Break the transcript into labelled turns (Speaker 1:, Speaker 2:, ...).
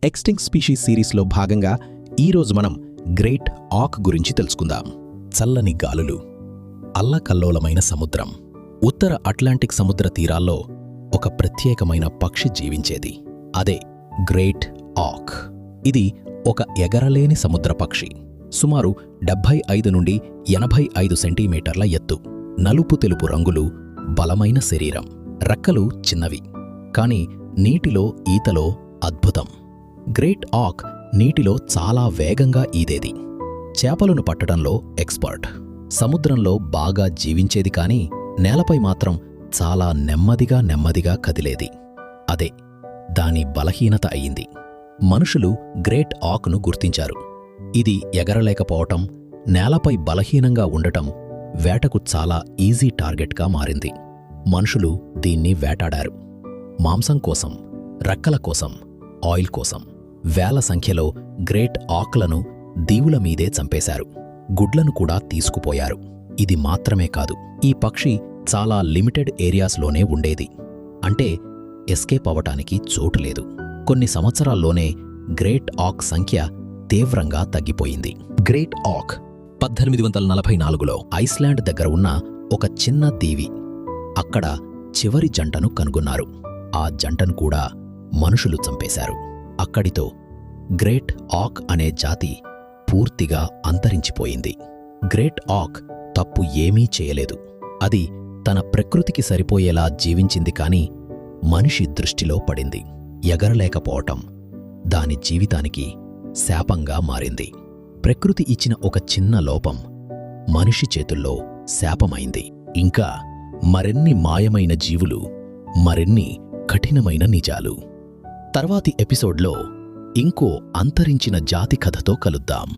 Speaker 1: Extinct species సిరీస్లో భాగంగా ఈరోజు మనం గ్రేట్ ఆక్ గురించి తెలుసుకుందాం. చల్లని గాలులు, అల్లకల్లోలమైన సముద్రం, ఉత్తర అట్లాంటిక్ సముద్ర తీరాల్లో ఒక ప్రత్యేకమైన పక్షి జీవించేది. అదే గ్రేట్ ఆక్. ఇది ఒక ఎగరలేని సముద్ర పక్షి. సుమారు 75 నుండి 85 సెంటీమీటర్ల ఎత్తు, నలుపు తెలుపు రంగులు, బలమైన శరీరం, రెక్కలు చిన్నవి, కాని నీటిలో ఈతలో అద్భుతం. గ్రేట్ ఆక్ నీటిలో చాలా వేగంగా ఈదేది. చేపలను పట్టడంలో ఎక్స్పర్ట్. సముద్రంలో బాగా జీవించేది కాని నేలపై మాత్రం చాలా నెమ్మదిగా కదిలేది. అదే దాని బలహీనత అయింది. మనుషులు గ్రేట్ ఆక్ను గుర్తించారు. ఇది ఎగరలేకపోవటం, నేలపై బలహీనంగా ఉండటం వేటకు చాలా ఈజీ టార్గెట్గా మారింది. మనుషులు దీన్ని వేటాడారు. మాంసం కోసం, రెక్కల కోసం, ఆయిల్ కోసం వేల సంఖ్యలో గ్రేట్ ఆక్లను దీవుల మీదే చంపేశారు. గుడ్లను కూడా తీసుకుపోయారు. ఇది మాత్రమే కాదు, ఈ పక్షి చాలా లిమిటెడ్ ఏరియాస్లోనే ఉండేది. అంటే ఎస్కేప్ అవటానికి చోటు లేదు. కొన్ని సంవత్సరాల్లోనే గ్రేట్ ఆక్ సంఖ్య తీవ్రంగా తగ్గిపోయింది. గ్రేట్ ఆక్ 1844లో ఐస్లాండ్ దగ్గర ఉన్న ఒక చిన్న దీవి, అక్కడ చివరి జంటను కనుగొన్నారు. ఆ జంటను కూడా మనుషులు చంపేశారు. అక్కడితో గ్రేట్ ఆక్ అనే జాతి పూర్తిగా అంతరించిపోయింది. గ్రేట్ ఆక్ తప్పు ఏమీ చేయలేదు. అది తన ప్రకృతికి సరిపోయేలా జీవించింది, కాని మనిషి దృష్టిలో పడింది. ఎగరలేకపోవటం దాని జీవితానికి శాపంగా మారింది. ప్రకృతి ఇచ్చిన ఒక చిన్న లోపం మనిషి చేతుల్లో శాపమైంది. ఇంకా మరెన్ని మాయమైన జీవులు, మరెన్ని కఠినమైన నిజాలు. తర్వాతి ఎపిసోడ్లో ఇంకో అంతరించిన జాతి కథతో కలుద్దాం.